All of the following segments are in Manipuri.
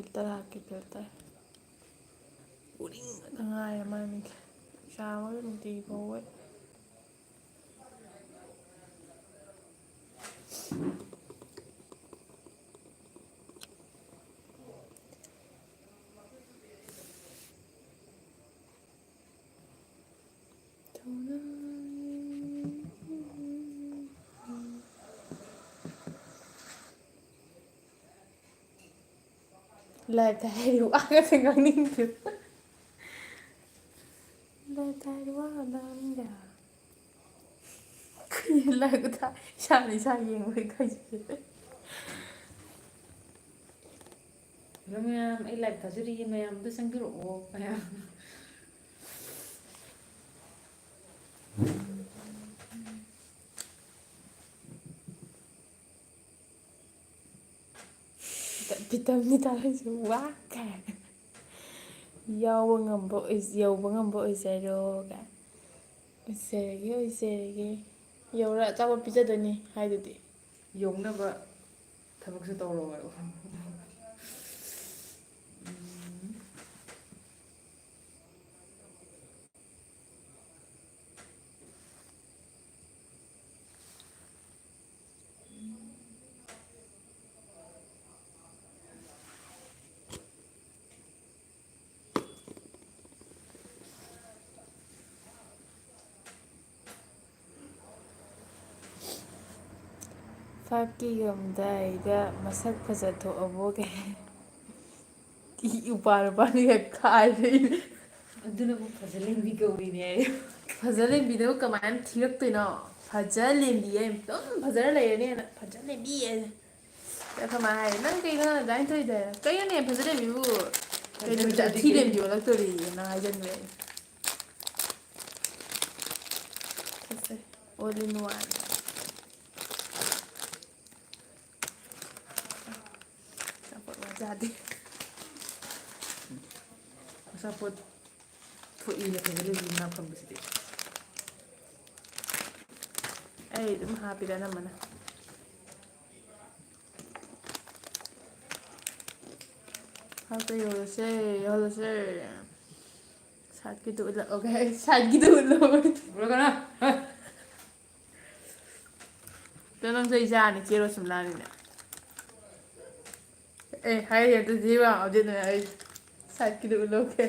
filter haake filter. Uring ngài mà mình sao ấy mình đi vô ấy. Lại thay đủ ăn cái thằng ninh được. Lại thay đủ ăn đang giả. Lại cái thay sao này sao gì với cái gì. 그러면 이 라이브 다스리기면 아무도 생기로 그냥 Vitamin tayo quá cả. Dâu ngầm bộ zero cả. Zero. Dâu ra tao có pizza 되니 하이드디. 용나가 타박스 떠올라와요. 5기 검다이가 마삭 파자토 어보게. 이 우바르바니가 카이. أدنى فزلين بيجوريني 파자레비도 그만 티럭도이노. 파자레비에 또 파자레레네 파자레비에. 그래서 말 난게가 나인토이데. 그이네 파자레비고. 그이네 자 티렘비오 럭토리 나 하이전네. 됐어. All in one. Jadi sapot fuiya fazalin na pambisiti ay happy na naman happy yose saat gitu udah oke saat gitu udah 뭐라고 나 tenang saya jangan kira sembilan hai ya tuh jiwa aja nih saat gitu udah oke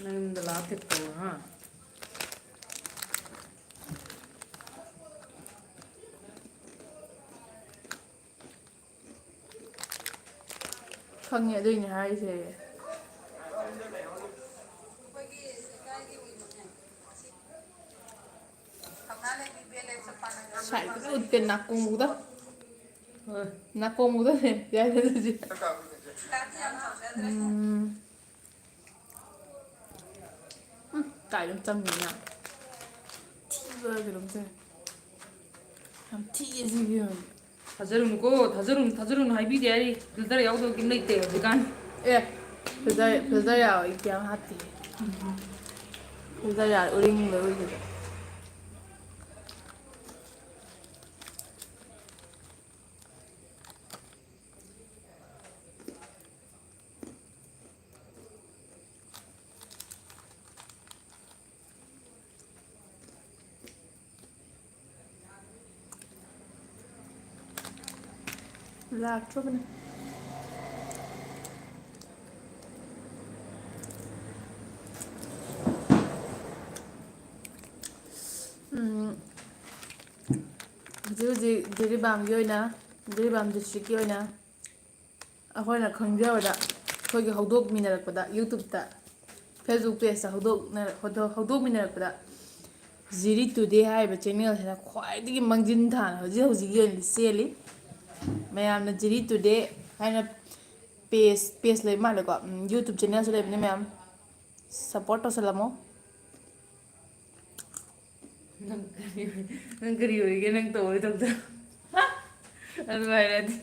nanti latih tuh ha không nhẹ đôi nhà hai thì sai cái tiền nạp cùng một đó nạp cùng một đó này vậy là gì cải 0.0 티가 그런데 참 티지금 다저름 하이비디 아리 들다라 야우도 김나 있대 어디간 예 별다야 이게 하티 별다야 우린 왜 우리게 lạc chút này 지리밤 디스트릭이 오이나 아호나 강자오다 거기 호독미나락보다 유튜브다 페이스북 페이지에 호독미나락보다 지리 투데이 하이브 채널에서 ख्वाइदगी मंजिन था हौजिगी ओइना सेली मैम जिरी टुडे है पेज ले मालेको यूट्यूब चैनल से लेबने मैम सपोर्ट तौसलमो nang kari oige nang tawai tawda adwairadi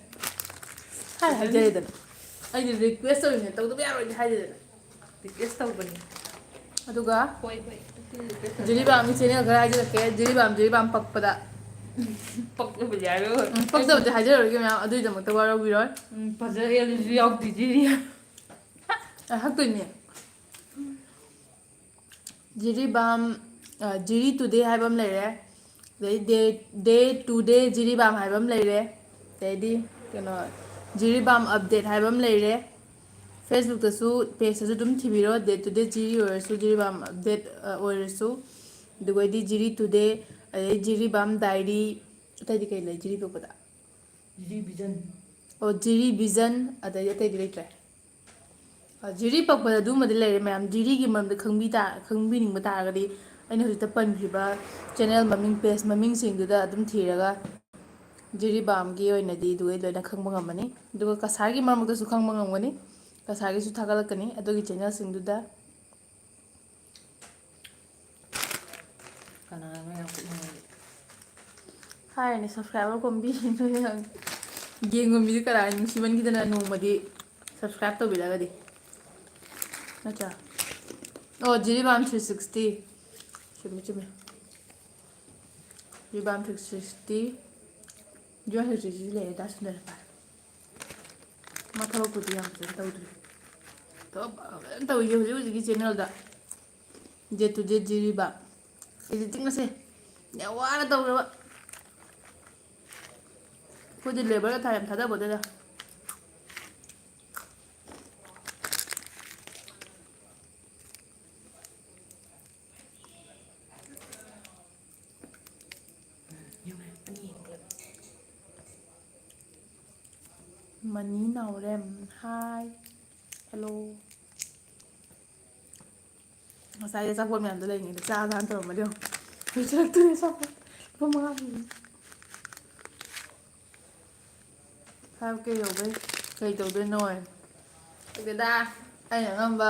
hai hajaidana ai request oine tawda yaroi hajaidana request tawbani aduga hoi jilibam channel gara hajaidake jilibam pakpada ꯄꯛꯇꯕꯗꯤ ꯍꯥꯏꯔꯣꯏ ꯄꯛꯇꯕꯗꯤ ꯍꯥꯏꯖꯔꯔꯣꯏꯒꯦ ꯃꯌꯥꯝ ꯑꯗꯨꯒꯤꯗꯃꯛꯇ ꯋꯥꯔꯧꯕꯤꯔꯣꯏ ꯐꯖ ꯍꯦꯜꯂꯁꯨ ꯌꯥꯎꯗꯦ ꯖꯤꯔꯤ ꯍꯛꯇꯣꯏꯅꯦ ꯖꯤꯔꯤꯕꯥꯝ ꯖꯤꯔꯤ ꯇꯨꯗꯦ ꯍꯥꯏꯕ ꯑꯃ ꯂꯩꯔꯦ ꯑꯗꯩ ꯗꯦ ꯇꯨꯗꯦ ꯖꯤꯔꯤꯕꯥꯝ ꯍꯥꯏꯕ ꯑꯃ ꯂꯩꯔꯦ ꯑꯗꯩꯗꯤ ꯀꯩꯅꯣ ꯖꯤꯔꯤꯕꯥꯝ ꯑꯞꯗꯦꯠ ꯍꯥꯏꯕ ꯑꯃ ꯂꯩꯔꯦ ꯐꯦꯁꯕꯨꯛꯇꯁꯨ ꯄꯦꯖꯇꯁꯨ ꯑꯗꯨꯝ ꯊꯤꯕꯤꯔꯣ ꯗꯦ ꯇꯨꯗꯦ ꯖꯤꯔꯤ ꯑꯣꯏꯔꯁꯨ ꯖꯤꯔꯤꯕꯥꯝ ꯑꯞꯗꯦꯠ ꯑꯣꯏꯔꯁꯨ ꯑꯗꯨꯒꯩꯗꯤ ꯖꯤꯔꯤ ꯇꯨꯗꯦ ꯑꯗꯩ ꯖꯤꯔꯤꯕꯥꯝ ꯗꯥꯏꯔꯤ ꯑꯇꯩꯗꯤ ꯀꯩ ꯂꯩ ꯖꯤꯔꯤ ꯄꯣꯛꯄꯗ ꯖꯤꯔꯤ ꯚꯤꯖꯟ ꯑꯣ ꯖꯤꯔꯤ ꯚꯤꯖꯟ ꯑꯗꯩ ꯑꯇꯩꯗꯤ ꯂꯩꯇ꯭ꯔꯦ ꯖꯤꯔꯤ ꯄꯛꯄꯗ ꯑꯗꯨꯃꯗꯤ ꯂꯩꯔꯦ ꯃꯌꯥꯝ ꯖꯤꯔꯤꯒꯤ ꯃꯔꯝꯗ ꯈꯪꯕꯤꯅꯤꯡꯕ ꯇꯥꯔꯒꯗꯤ ꯑꯩꯅ ꯍꯧꯖꯤꯛꯇ ꯄꯟꯈ꯭ꯔꯤꯕ ꯆꯦꯅꯦꯜ ꯃꯃꯤꯡ ꯄꯦꯖ ꯃꯃꯤꯡꯁꯤꯡꯗꯨꯗ ꯑꯗꯨꯝ ꯊꯤꯔꯒ ꯖꯤꯔꯤꯕꯥꯝꯒꯤ ꯑꯣꯏꯅꯗꯤ ꯑꯗꯨꯒꯩ ꯂꯣꯏꯅ ꯈꯪꯕ ꯉꯝꯃꯅꯤ ꯑꯗꯨꯒ ꯀꯁꯥꯔꯒꯤ ꯃꯔꯝꯗꯁꯨ ꯈꯪꯕ ꯉꯝꯒꯅꯤ ꯀꯁꯥꯔꯒꯤꯁꯨ ꯊꯥꯒꯠꯂꯛꯀꯅꯤ ꯑꯗꯨꯒꯤ ꯆꯦꯅꯦꯜꯁꯤꯡꯗꯨꯗ ꯀꯅꯥꯅꯣ ꯌꯥꯝ ꯀꯨꯞꯅꯉꯥꯏ ꯍꯥꯏꯔꯅꯤ ꯁꯕꯁꯀ꯭ꯔꯥꯏꯕꯔ ꯀꯣꯝꯕꯤ ꯌꯦꯡꯉꯨ ꯃꯤꯗꯨ ꯀꯅꯥ ꯅꯨꯡꯁꯤꯃꯟꯈꯤꯗꯅ ꯅꯣꯡꯃꯗꯤ ꯁꯕꯁꯀ꯭ꯔꯥꯏꯕ ꯇꯧꯕꯤꯔꯒꯗꯤ ꯅꯠꯇ꯭ꯔꯥ ꯑꯣ ꯖꯤꯔꯤꯕꯥꯝ 360 ꯆꯨꯝꯃꯤ ꯆꯨꯝꯃꯤ ꯖꯤꯔꯤꯕꯥꯝ 360 ꯖꯤꯔꯤꯕꯥꯝ 360 ꯂꯩꯔꯦ ꯗꯥꯁꯨꯟꯗꯔ ꯄꯥꯏ ꯃꯥ ꯊꯕꯛꯄꯨꯗꯤ ꯌꯥꯝ ꯐꯖꯅ ꯇꯧꯗ꯭ꯔꯤ ꯊꯕꯛ ꯐꯖꯅ ꯇꯧꯔꯤꯁꯦ ꯍꯧꯖꯤꯛ ꯍꯧꯖꯤꯛꯀꯤ ꯆꯦꯅꯦꯜꯗ ꯗꯦ ꯇꯨ ꯗꯦ ꯖꯤꯔꯤꯕꯥꯝ ꯏꯗꯤꯇꯤꯡ ꯑꯁꯦ ꯌꯥꯝ ꯋꯥꯅ ꯇꯧꯈ꯭ꯔꯕ ꯑꯩꯈꯣꯏꯗꯤ ꯂꯦꯕꯔꯒ ꯊꯥ ꯌꯥꯝ ꯊꯥꯗꯕꯗꯨꯗ ꯃꯅꯤ ꯅꯥꯎꯔꯦꯝ ꯍꯥꯏ ꯍꯦꯜꯂꯣ ꯉꯁꯥꯏ ꯑꯆꯥꯄꯣꯠ ꯃꯌꯥꯝꯗꯣ ꯂꯩꯔꯤꯉꯩꯗ ꯆꯥꯅ ꯇꯧꯔꯝꯃꯗꯤ ꯌꯦꯡꯉꯣ ꯂꯣꯏꯁꯤꯜꯂꯛꯇꯣꯏꯅꯦ ꯑꯆꯥꯄꯣꯠ ꯂꯨꯄꯥ 5 5K ꯌꯧꯕꯩ ꯀꯩ ꯇꯧꯗꯣꯏꯅꯣ ꯈꯪꯗꯦꯗ ꯑꯩꯅ ꯑꯉꯝꯕ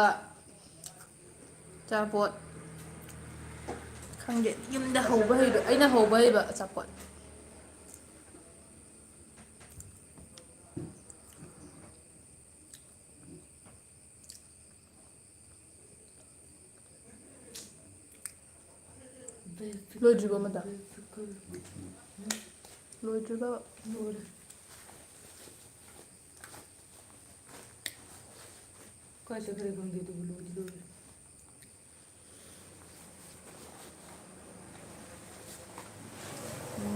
ꯑꯆꯥꯄꯣꯠ ꯈꯪꯗꯦ ꯌꯨꯝꯗ ꯍꯧꯕ ꯍꯩꯕ ꯑꯩꯅ ꯍꯧꯕ ꯍꯩꯕ ꯑꯆꯥꯄꯣꯠ ꯂꯣꯏꯗ꯭ꯔꯤꯕꯣ ꯑꯃꯗ ꯂꯣꯏꯗ꯭ꯔꯤꯕ ꯂꯣꯏꯔꯦ ꯀꯥꯏ ꯆꯠꯈ꯭ꯔꯦ ꯈꯪꯗꯦ ꯑꯗꯨꯕꯨ ꯂꯣꯏꯗꯤ ꯂꯣꯏꯔꯦ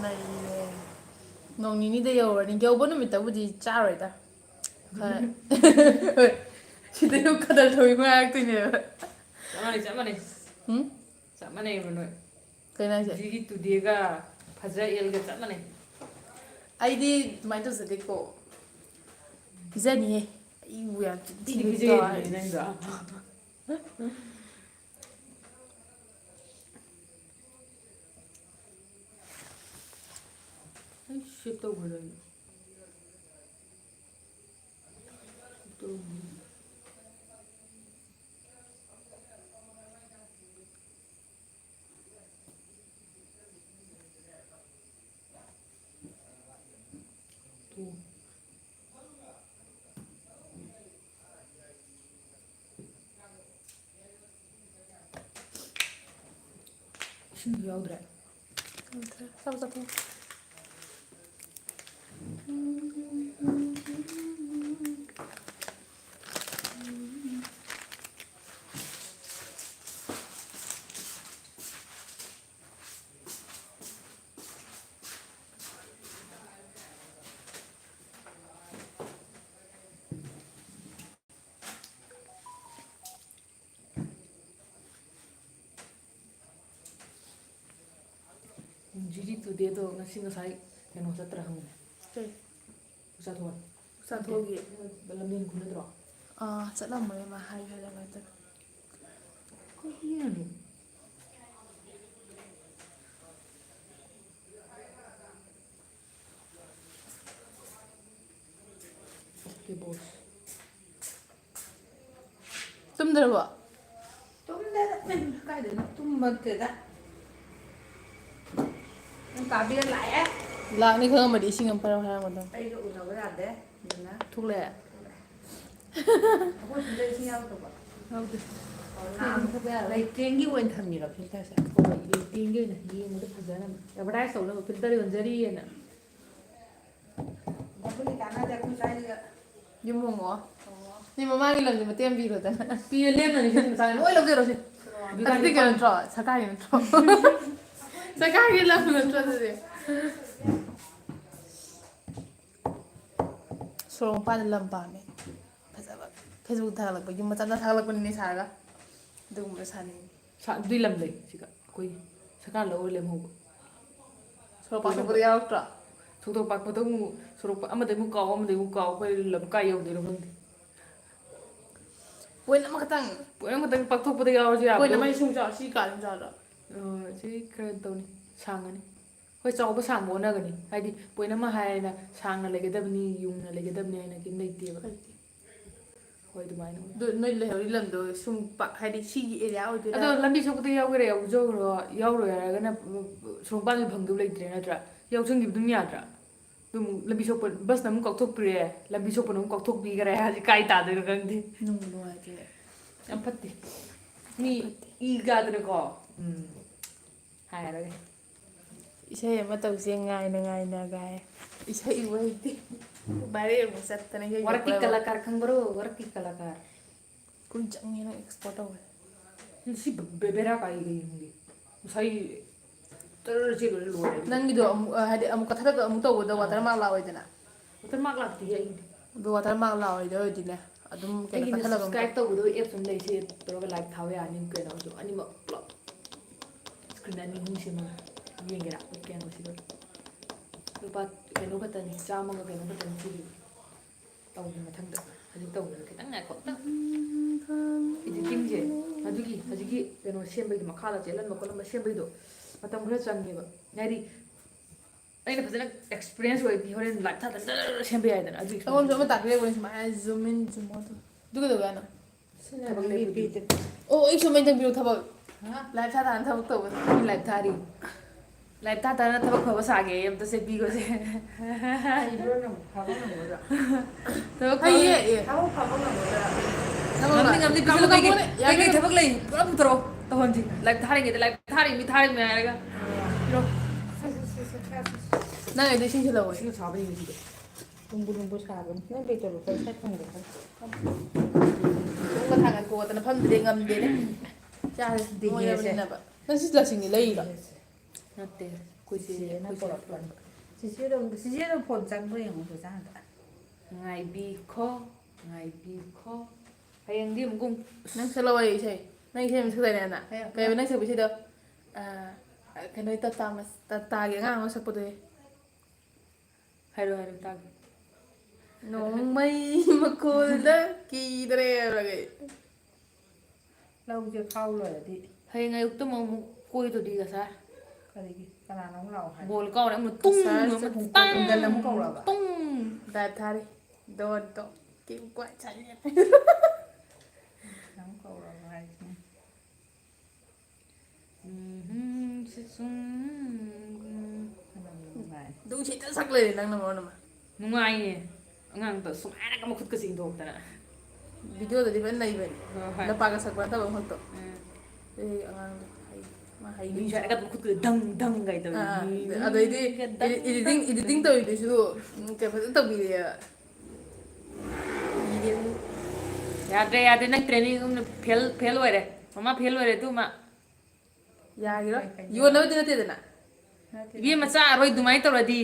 ꯅꯩꯔꯦ ꯅꯣꯡ ꯅꯤꯅꯤꯗ ꯌꯧꯔꯅꯤ ꯌꯧꯕ ꯅꯨꯃꯤꯠꯇꯕꯨꯗꯤ ꯆꯥꯔꯣꯏꯗ ꯈꯔ ꯍꯣꯏ ꯁꯤꯗ ꯀꯗꯔ ꯇꯧꯋꯤꯕ ꯉꯥꯏꯔꯛꯇꯣꯏꯅꯦꯕ ꯆꯞ ꯃꯥꯟꯅꯩ ꯆꯞ ꯃꯥꯟꯅꯩꯕ ꯅꯣꯏ ꯀꯩꯅꯣ ꯍꯥꯏꯁꯦ ꯖꯤꯔꯤ ꯇꯨꯗꯦꯒ ꯐꯖ ꯑꯦꯜꯒ ꯆꯞ ꯃꯥꯟꯅꯩ ꯑꯩꯗꯤ ꯑꯗꯨꯃꯥꯏꯅ ꯇꯧꯖꯗꯦꯀꯣ ꯄꯤꯖꯅꯤꯍꯦ ꯑꯩꯕꯨ ꯌꯥꯝ ꯊꯤꯗꯤ ꯊꯤꯅ ꯄꯤꯖꯩꯗꯨꯗꯤ ꯅꯪꯗꯣ ꯑꯩ ꯁꯦꯞ ꯇꯧꯈ꯭ꯔꯦ ꯏꯁꯤꯡꯁꯨ ꯌꯥꯎꯗ꯭ꯔꯦ ꯆꯠꯊꯣꯛ ꯖꯤꯔꯤ ꯇꯨꯗꯦꯗꯣ ꯉꯁꯥꯏ ꯀꯩꯅꯣ ꯆꯠꯇ꯭ꯔꯥ ꯍꯪꯉꯦ ꯆꯥꯊꯣꯛ ꯆꯥꯊꯣꯛꯒꯤ ꯂꯝꯖꯦꯟ ꯈꯨꯅꯗ꯭ꯔꯣ ꯆꯠꯂꯝꯃꯣꯏ ꯃꯥ ꯍꯥꯏꯔꯒ ꯀꯩꯅꯣ ꯕꯣꯁ ꯇꯨꯝꯗ꯭ꯔꯕꯣ ꯇꯨꯝꯗꯦꯗ ꯀꯥꯏꯗꯩꯅꯣ ꯇꯨꯝꯃꯛꯇꯦꯗ ꯀꯥꯕꯤꯔ ꯂꯥꯛꯑꯦ ꯂꯥꯛꯅꯤ ꯈꯪꯉꯝꯃꯗꯤ ꯏꯁꯤꯡ ꯑꯃ ꯄꯥꯏꯔꯛꯑꯣ ꯍꯥꯏꯔꯝꯒꯗꯝ ꯑꯩꯒ ꯎꯅꯕ ꯌꯥꯗꯦ ꯑꯗꯨꯅ ꯊꯣꯛꯂꯛꯑꯦ ꯑꯩꯈꯣꯏ ꯁꯤꯗ ꯏꯁꯤꯡ ꯌꯥꯎꯗꯕ ꯌꯥꯎꯗꯦ ꯂꯩꯇꯦꯡꯒꯤ ꯑꯣꯏꯅ ꯊꯝꯃꯤꯔꯣ ꯐꯤꯜꯇꯔꯁꯦ ꯍꯣꯏ ꯂꯩꯇꯦꯡꯒꯤ ꯑꯣꯏꯅ ꯌꯦꯡꯕꯗ ꯐꯖꯅꯕ ꯑꯦꯗꯚꯔꯇꯥꯏꯁ ꯇꯧꯅꯕ ꯐꯤꯜꯇꯔ ꯌꯣꯟꯖꯔꯤꯑꯅ ꯃꯈꯣꯏꯒꯤ ꯀꯥꯟꯅꯗꯦ ꯑꯩꯈꯣꯏ ꯁ꯭ꯋꯥꯏꯗ ꯌꯨꯝ ꯍꯣꯡꯉꯛꯑꯣ ꯁꯤ ꯃꯃꯥꯡꯒꯤ ꯂꯝꯁꯦ ꯃꯇꯦꯡ ꯄꯤꯈ꯭ꯔꯣꯗꯅ ꯄꯤꯌꯦ ꯂꯦꯝꯅꯅꯤ ꯁꯤ ꯃꯆꯥ ꯂꯣꯏ ꯂꯧꯖꯔꯣ ꯁꯤ ꯑꯗꯨꯗꯤ ꯀꯩꯅꯣ ꯅꯠꯇ꯭ꯔꯣ ꯁꯔꯀꯥꯔꯒꯤ ꯅꯠꯇ꯭ꯔꯣ ꯁꯔꯀꯥꯔꯒꯤ ꯂꯝ ꯅꯠꯇ꯭ꯔꯣ ꯑꯗꯨꯗꯤ ꯁꯣꯔꯣꯛ ꯃꯄꯥꯟꯗ ꯂꯝ ꯄꯥꯝꯃꯦ ꯐꯖꯕ ꯐꯦꯁꯕꯨꯛ ꯊꯥꯒꯠꯂꯛꯄ ꯌꯨꯝ ꯃꯆꯥ ꯃꯆꯥ ꯊꯥꯒꯠꯂꯛꯄꯅꯤꯅꯦ ꯁꯥꯔꯒ ꯑꯗꯨꯒꯨꯝꯕ ꯁꯥꯅꯤꯡꯉꯤ ꯑꯗꯨꯏ ꯂꯝ ꯂꯩ ꯁꯤꯒ ꯑꯩꯈꯣꯏꯒꯤ ꯁꯔꯀꯥꯔ ꯂꯧꯔ ꯂꯦꯝꯍꯧꯕ ꯁꯣꯔꯣꯛ ꯄꯥꯛꯊꯣꯛꯄꯗ ꯌꯥꯎꯔꯛꯇ꯭ꯔꯣ ꯁꯣꯛꯇꯣꯛ ꯄꯥꯛꯄꯗ ꯑꯃꯨꯛ ꯁꯣꯔꯣꯛ ꯑꯃꯗꯩ ꯑꯃꯨꯛ ꯀꯥꯎ ꯑꯃꯗꯩ ꯑꯃꯨꯛ ꯀꯥꯎ ꯑꯩꯈꯣꯏ ꯂꯝ ꯀꯥꯏ ꯌꯧꯗꯣꯏꯅꯣ ꯈꯪꯗꯦ ꯄꯣꯏꯟ ꯑꯃꯈꯛꯇꯪ ꯄꯣꯏꯟ ꯈꯛꯇꯪ ꯄꯥꯛꯊꯣꯛꯄꯗ ꯌꯥꯎꯔꯁꯨ ꯄꯣꯏꯟ ꯌꯥꯕꯗꯣ ꯑꯃ ꯁꯨꯝ ꯆꯥꯎ ꯁꯤ ꯀꯥ ꯁꯨꯝ ꯆꯥꯎꯔꯣ ꯁꯤ ꯈꯔ ꯇꯧꯅꯤ ꯁꯥꯡꯉꯅꯤ ꯍꯣꯏ ꯆꯥꯎꯕ ꯁꯥꯡꯕ ꯑꯣꯟꯅꯒꯅꯤ ꯍꯥꯏꯗꯤ ꯄꯣꯏꯟ ꯑꯃ ꯍꯥꯏꯔꯦꯅ ꯁꯥꯡꯅ ꯂꯩꯒꯗꯕꯅꯤ ꯌꯨꯡꯅ ꯂꯩꯒꯗꯕꯅꯤ ꯍꯥꯏꯅ ꯀꯩꯝ ꯂꯩꯇꯦꯕ ꯍꯣꯏ ꯑꯗꯨꯃꯥꯏꯅ ꯑꯣꯏ ꯑꯗꯨ ꯅꯣꯏ ꯂꯩꯍꯧꯔꯤ ꯂꯝꯗꯣ ꯁꯨꯝ ꯍꯥꯏꯗꯤ ꯁꯤꯒꯤ ꯑꯦꯔꯤꯌꯥ ꯑꯣꯏꯗꯣꯏꯔꯥ ꯑꯗꯣ ꯂꯝꯕꯤ ꯁꯣꯛꯄꯗ ꯌꯥꯎꯒꯦꯔꯥ ꯌꯥꯎꯖꯧꯔꯣ ꯌꯥꯎꯔꯣꯏ ꯍꯥꯏꯔꯒꯅ ꯁꯣꯔꯣꯛꯄꯥꯟꯁꯨ ꯐꯪꯗꯕ ꯂꯩꯇ꯭ꯔꯦ ꯅꯠꯇ꯭ꯔꯥ ꯌꯥꯎꯁꯟꯈꯤꯕ ꯑꯗꯨꯝ ꯌꯥꯗ꯭ꯔꯥ ꯑꯗꯨꯝ ꯂꯝꯕꯤ ꯁꯣꯛꯄ ꯕꯁꯅ ꯑꯃꯨꯛ ꯀꯥꯎꯊꯣꯛꯄꯤꯔꯦ ꯂꯝꯕꯤ ꯁꯣꯛꯄꯅ ꯑꯃꯨꯛ ꯀꯥꯎꯊꯣꯛꯄꯤꯈꯔꯦ ꯍꯧꯖꯤꯛ ꯀꯥꯏ ꯇꯥꯗꯣꯏꯅꯣ ꯈꯪꯗꯦ ꯅꯨꯡꯕꯨ ꯅꯨꯡꯉꯥꯏꯇꯦ ꯌꯥꯝ ꯐꯠꯇꯦ ꯃꯤ ꯌꯥꯝ ꯐꯠꯇꯦ ꯏ ꯀꯥꯗꯅꯀꯣ ꯍꯥꯏꯔꯒꯦ ꯏꯁꯩ ꯑꯃ ꯇꯧꯁꯦ ꯉꯥꯏꯅ ꯉꯥꯏꯅ ꯒꯥꯏ ꯏꯁꯩ ꯏꯕ ꯍꯩꯇꯦ ꯚꯥꯏꯔꯦꯜ ꯑꯃꯨꯛ ꯆꯠꯇꯅ ꯏꯁꯩ ꯋꯥꯔꯛꯀꯤ ꯁꯛꯄꯗꯕꯣ ꯀꯂꯥꯀꯥꯔ ꯈꯪꯕꯔꯣ ꯋꯥꯔꯛꯀꯤ ꯀꯂꯥꯀꯥꯔ ꯀꯨꯏꯅ ꯆꯪꯉꯦꯅ ꯑꯦꯛꯁꯄꯣꯔꯠ ꯇꯧꯋꯦ ꯁꯤ ꯕꯦꯔꯥ ꯀꯥꯏ ꯀꯩꯒꯤꯅꯣ ꯉꯁꯥꯏ ꯇꯔ ꯆꯦꯜꯂꯨꯔꯦ ꯂꯣꯏꯔꯦ ꯑꯗꯨꯒ ꯅꯪꯒꯤꯗꯣ ꯑꯃꯨꯛ ꯍꯥꯏꯗꯤ ꯑꯃꯨꯛ ꯀꯊꯛꯒ ꯑꯃꯨꯛ ꯇꯧꯕꯗ ꯋꯥꯇꯔ ꯃꯥꯔꯛ ꯂꯥꯛꯑꯣꯏꯗꯅ ꯋꯥꯇꯔ ꯃꯥꯔꯛ ꯂꯥꯛꯇꯤꯌꯦ ꯑꯩꯒꯤꯗꯤ ꯑꯗꯨ ꯋꯥꯇꯔ ꯃꯥꯔꯛ ꯂꯥꯛꯑꯣꯏꯗꯣꯏ ꯑꯣꯏꯔꯗꯤꯅꯦ ꯑꯗꯨꯝ ꯀꯩꯅꯣ ꯑꯩꯒꯤꯅ ꯀꯠꯊꯠꯂꯒ ꯑꯃꯨꯛ ꯇꯧ ꯁꯕꯁꯀ꯭ꯔꯥꯏꯞ ꯇꯧꯒꯗꯕ ꯑꯦꯞꯁ ꯑꯃ ꯂꯩ ꯁꯤ ꯇꯧꯔꯒ ꯂꯥꯏꯚ ꯊꯥꯕ ꯌꯥꯅꯤ ꯀꯩꯅꯣꯁꯨ ꯑꯅꯤꯃꯛ ꯄꯨꯂꯞ ꯏꯁꯀ꯭ꯔꯤꯟ ꯑꯅꯤ ꯑꯍꯨꯝ ꯁꯦꯝꯃꯒ ꯌꯦꯡꯒꯦꯔꯥ ꯀꯩꯅꯣ ꯁꯤꯗ ꯂꯨꯄꯥ ꯀꯩꯅꯣ ꯈꯛꯇꯅꯤ ꯆꯥꯝꯃꯒ ꯀꯩꯅꯣ ꯈꯛꯇꯅꯤ ꯁꯤꯒꯤ ꯇꯧꯒꯤ ꯃꯊꯪꯗ ꯍꯧꯖꯤꯛ ꯇꯧꯕꯗ ꯈꯤꯇꯪ ꯉꯥꯏꯈꯣ ꯏꯗꯤꯇꯤꯡꯁꯦ ꯑꯗꯨꯒꯤ ꯍꯧꯖꯤꯛꯀꯤ ꯀꯩꯅꯣ ꯁꯦꯝꯕꯩꯗꯣ ꯃꯈꯥꯗ ꯆꯦꯜꯍꯟꯕ ꯈꯣꯠꯍꯟꯕ ꯁꯦꯝꯕꯩꯗꯣ ꯃꯇꯝ ꯈꯔ ꯆꯪꯉꯦꯕ ꯍꯥꯏꯗꯤ ꯑꯩꯅ ꯐꯖꯅ ꯑꯦꯛꯁꯄꯤꯔꯤꯌꯦꯟꯁ ꯑꯣꯏꯔꯗꯤ ꯍꯣꯔꯦꯟ ꯂꯥꯏꯞ ꯊꯥꯗ ꯁꯦꯝꯕ ꯌꯥꯏꯗꯅ ꯑꯗꯨꯒꯤ ꯑꯩꯉꯣꯟꯁꯨ ꯑꯃ ꯇꯥꯛꯄꯤꯔꯛꯄꯅꯤ ꯁꯨꯃꯥꯏꯅ ꯖꯨꯝ ꯏꯟ ꯖꯨꯝ ꯑꯥꯎꯠ ꯑꯗꯨ ꯀꯩꯗꯧꯒꯦ ꯍꯥꯏꯅꯣ ꯁꯤꯅ ꯊꯕꯛ ꯅꯪꯒꯤ ꯂꯦꯞꯄꯗꯤ ꯄꯤꯗꯦ ꯑꯣ ꯑꯩ ꯁꯨꯃꯥꯏꯅ ꯇꯧꯕꯤꯔꯣ ꯊꯕꯛ ꯍꯥ ꯂꯥꯏꯐ ꯊꯥ ꯊꯥꯅ ꯊꯕꯛ ꯇꯧꯕꯗꯣ ꯂꯥꯏꯞ ꯊꯥꯔꯤ ꯂꯥꯏꯞ ꯊꯥꯗꯅ ꯊꯕꯛ ꯐꯕ ꯁꯥꯒꯦ ꯑꯝꯇ ꯁꯦꯝꯕꯤꯈꯣꯁꯦ ꯍꯩꯕ꯭ꯔꯣ ꯅꯪ ꯐꯕ ꯉꯝꯒꯗ꯭ꯔꯥ ꯊꯕꯛ ꯐꯕ ꯍꯩꯌꯦ ꯑꯦ ꯊꯕꯛ ꯐꯕ ꯉꯝꯒꯗ꯭ꯔꯥ ꯊꯕꯛ ꯉꯝꯅꯤ ꯉꯝꯅꯤ ꯀꯥꯃꯨ ꯄꯤꯁꯜꯂꯨ ꯀꯥꯃꯨꯅꯦ ꯌꯥꯒꯦ ꯀꯩꯀꯩ ꯊꯕꯛ ꯂꯩ ꯄꯨꯂꯞ ꯄꯨꯊꯣꯔꯛꯑꯣ ꯇꯧꯍꯟꯁꯤ ꯂꯥꯏꯞ ꯊꯥꯔꯤꯉꯩꯗ ꯂꯥꯏꯞ ꯊꯥꯔꯤ ꯃꯤ ꯍꯥꯏꯔꯒ ꯄꯤꯔꯣ ꯅꯪ ꯑꯩꯗꯤ ꯏꯁꯤꯡ ꯊꯤꯜꯂꯛꯑꯣꯏ ꯏꯁꯤꯡ ꯁꯥꯕ ꯌꯦꯡꯉꯤꯁꯤꯗ ꯂꯨꯝꯕꯨ ꯂꯨꯝꯕꯨ ꯁꯥꯕꯅꯤ ꯅꯪ ꯕꯦꯇꯣꯜ ꯄꯩꯁꯥ ꯐꯪꯒꯗ꯭ꯔꯥ ꯊꯣꯡꯒ ꯊꯥꯡꯒꯠ ꯈꯣꯠꯇꯅ ꯐꯝꯗꯨꯗꯤ ꯉꯝꯗꯦꯅꯦ ꯆꯥꯁꯦ ꯗꯤꯍꯦꯁꯦ ꯅꯣꯏꯔꯕꯅꯤꯅꯕ ꯅꯪ ꯁꯤ ꯂꯁꯤꯡꯒꯤ ꯂꯩꯔꯤꯔꯣ ꯗꯤꯍꯦꯁꯦ ꯅꯠꯇꯦ ꯑꯩꯈꯣꯏ ꯆꯦ ꯆꯤꯆꯦꯅ ꯑꯩꯈꯣꯏ ꯆꯦ ꯄꯣꯔꯛꯄꯅꯤ ꯄꯨꯔꯛꯄ ꯆꯤꯆꯦꯗꯣ ꯐꯣꯟ ꯆꯪꯕ꯭ꯔꯥ ꯌꯦꯡꯉꯣ ꯆꯥꯗ ꯉꯥꯏꯕꯤꯈꯣ ꯉꯥꯏꯕꯤꯈꯣ ꯍꯌꯦꯡꯗꯤ ꯑꯃꯨꯛꯀ ꯅꯪ ꯁꯛꯂꯛꯑꯣ ꯏꯁꯩ ꯅꯪ ꯏꯁꯩ ꯑꯃ ꯁꯛꯇꯥꯏꯅꯦ ꯀꯩꯕ ꯅꯪ ꯁꯛꯄ ꯏꯁꯩꯗꯣ ꯀꯩꯅꯣ ꯇꯥꯒꯤ ꯑꯉꯥꯡ ꯑꯃ ꯁꯛꯄꯗꯣꯍꯦ ꯍꯥꯏꯔꯣ ꯍꯥꯏꯔꯣ ꯇꯥꯒꯦ ꯅꯣꯡꯃꯩ ꯃꯈꯣꯜꯗ ꯀꯤꯗꯔꯦ ꯍꯥꯏꯕ꯭ꯔꯥ ꯂꯧꯁꯦ ꯈꯥꯎ ꯂꯣꯏꯔꯗꯤ ꯍꯌꯦꯡ ꯑꯌꯨꯛꯇ ꯑꯃꯨꯛ ꯀꯣꯏꯗꯣꯏꯗꯤ ꯉꯁꯥꯏ ꯀꯔꯤꯒꯤ ꯀꯅꯥꯅꯣ ꯑꯃꯨꯛ ꯂꯥꯛꯑꯣ ꯍꯥꯏ ꯕꯣꯜ ꯀꯥꯎꯔꯦ ꯑꯃ ꯇꯨꯡ ꯑꯃ ꯇꯥꯡ ꯅꯨꯡꯊꯤꯟ ꯑꯃꯨꯛ ꯀꯧꯔꯛꯑꯕ ꯇꯨꯡ ꯂꯥꯏꯞ ꯊꯥꯔꯤ ꯗꯣꯟ ꯇꯣꯛ ꯀꯤꯞ ꯀ꯭ꯋꯥꯏꯠ ꯁꯥꯏꯂꯦꯟꯠ ꯑꯃꯨꯛ ꯀꯧꯔꯛꯑꯕ ꯍꯥꯏꯁꯤꯅꯦ ꯅꯨꯡꯉꯥꯏ ꯅꯨꯡꯁꯤꯠꯇ ꯁꯛ ꯂꯩꯔꯦ ꯅꯪꯅ ꯃꯔꯣꯟ ꯑꯃ ꯅꯨꯡꯉꯥꯏꯅꯦ ꯑꯉꯥꯡꯗꯣ ꯁꯨꯃꯥꯏꯅꯒ ꯃꯈꯨꯠꯀ ꯆꯤꯡꯊꯣꯛꯇꯅ ꯚꯤꯗꯤꯑꯣꯗꯗꯤ ꯐꯖꯅ ꯅꯩꯕꯅꯤ ꯍꯣꯏ ꯍꯣꯏ ꯂꯝꯄꯥꯛꯇ ꯁꯛꯄ ꯅꯠꯇꯕ ꯃꯈꯨꯠꯇꯣ ꯑꯩ ꯑꯉꯥꯡꯗꯣ ꯃꯥ ꯃꯤ ꯍꯩꯒꯤꯕꯅꯤ ꯁ꯭ꯋꯥꯏꯗꯒ ꯃꯈꯨꯠꯀ ꯗꯪ ꯗꯪ ꯀꯥꯏ ꯇꯧꯋꯤ ꯑꯗꯩꯗꯤ ꯃꯤꯒ ꯗꯪ ꯗꯪ ꯏꯗꯤꯇꯤꯡ ꯗꯪ ꯇꯧꯔꯤꯗꯨꯁꯨ ꯀꯩ ꯐꯖꯅ ꯇꯧꯕꯤꯔꯦꯕ ꯌꯥꯗ꯭ꯔꯦ ꯌꯥꯗ꯭ꯔꯦ ꯅꯪ ꯇ꯭ꯔꯦꯅꯤꯡ ꯐꯦꯜ ꯑꯣꯏꯔꯦ ꯃꯃꯥ ꯐꯦꯜ ꯑꯣꯏꯔꯦ ꯑꯗꯨꯃ ꯌꯥꯒꯤꯔꯣꯏ ꯀꯩꯗꯧꯔꯦ ꯌꯣꯟꯅꯕꯗꯤ ꯅꯠꯇꯦꯗꯅ ꯅꯠꯇꯦ ꯏꯕꯦꯝ ꯅꯠꯇꯦ ꯃꯆꯥ ꯑꯔꯣꯏ ꯑꯗꯨꯃꯥꯏꯅ ꯇꯧꯔꯗꯤ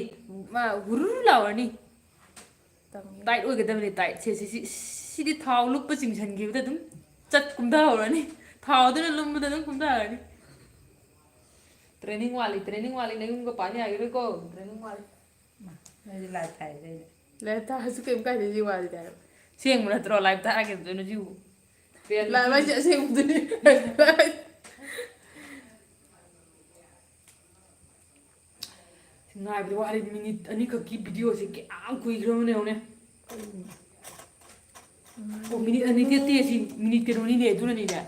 ꯃꯥ ꯍꯨꯔꯨ ꯂꯥꯎꯔꯅꯤ ꯇꯝꯒꯦ ꯇꯥꯏꯠ ꯑꯣꯏꯒꯗꯕꯅꯤ ꯇꯥꯏꯠ ꯁꯤꯗꯤ ꯊꯥꯎ ꯂꯨꯞꯄ ꯆꯤꯡꯁꯤꯟꯈꯤꯕꯗ ꯑꯗꯨꯝ ꯀꯨꯝꯊꯍꯧꯔꯅꯤ ꯊꯥꯎꯗꯨꯅ ꯂꯨꯝꯕꯗ ꯑꯗꯨꯝ ꯀꯨꯝꯊꯍꯔꯅꯤ ꯇ꯭ꯔꯦꯅꯤꯡ ꯋꯥꯠꯂꯤ ꯅꯌꯨꯝꯒ ꯄꯥꯟ ꯌꯥꯒꯤꯔꯣꯏꯀꯣ ꯇ꯭ꯔꯦꯅꯤꯡ ꯋꯥꯠꯂꯤ ꯅꯣꯏꯗꯤ ꯂꯥꯏꯞ ꯊꯥꯏꯗꯩꯅꯦ ꯂꯥꯏꯞ ꯊꯥꯔꯁꯨ ꯀꯩꯝ ꯀꯥꯏꯗꯦ ꯁꯤ ꯋꯥꯁꯤꯗꯤ ꯍꯥꯏꯕ ꯁꯦꯡꯕ ꯅꯠꯇ꯭ꯔꯣ ꯂꯥꯏꯞ ꯊꯥꯔꯒꯗꯣꯏꯅꯣ ꯁꯤꯕꯨ ꯂꯥꯏꯞ ꯍꯥꯏꯁꯦ ꯑꯁꯦꯡꯕꯗꯨꯅꯤ ꯉꯥꯏꯕꯗ ꯋꯥꯔꯤ ꯃꯤꯅꯤꯠ ꯑꯅꯤꯈꯛꯀꯤ ꯚꯤꯗꯤꯑꯣꯁꯦ ꯀꯌꯥꯝ ꯀꯨꯏꯈ꯭ꯔꯕꯅꯣ ꯌꯦꯡꯉꯨꯅꯦ ꯑꯣ ꯃꯤꯅꯤꯠ ꯑꯅꯤ ꯅꯠꯇꯦ ꯁꯤ ꯃꯤꯅꯤꯠ ꯀꯩꯅꯣꯅꯤꯅꯦ ꯑꯗꯨꯅꯅꯤꯅꯦ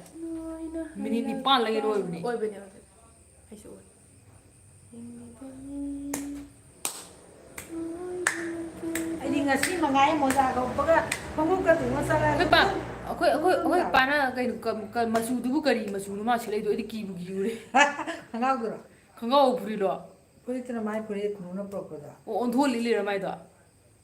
ꯃꯤꯅꯤꯠ 9 ꯂꯩꯔ ꯑꯣꯏꯕꯅꯦ ꯑꯣꯏꯕꯅꯦ ꯑꯩꯁꯨ ꯑꯣꯏ ꯑꯩꯗꯤ ꯉꯁꯤ ꯃꯉꯥꯏ ꯃꯣꯖꯥꯒ ꯎꯞꯄꯒ ꯈꯣꯡꯎꯞꯀ ꯇꯣꯡꯉ ꯆꯠꯂꯛꯑꯒ ꯑꯩꯈꯣꯏ ꯄꯥ ꯑꯩꯈꯣꯏ ꯄꯥꯅ ꯀꯩꯅꯣ ꯃꯆꯨꯗꯨꯕꯨ ꯀꯔꯤ ꯃꯆꯨꯅꯣ ꯃꯥ ꯁꯤꯂꯩꯗꯣ ꯑꯩꯗꯤ ꯀꯤꯕꯨ ꯀꯤꯕꯨꯔꯦ ꯈꯪꯒꯥꯎꯗꯨꯔꯣ ꯈꯣꯡꯒ꯭ꯔꯥꯎ ꯐꯨꯔꯤꯔꯣ ꯐꯨꯔꯤꯠꯇꯨꯅ ꯃꯥꯏ ꯐꯨꯔꯤꯠ ꯈꯨꯅꯨꯅ ꯄꯨꯔꯛꯄꯗꯣ ꯑꯣ ꯑꯣꯟꯊꯣꯛꯂꯤ ꯂꯩꯔ ꯃꯥꯏꯗꯣ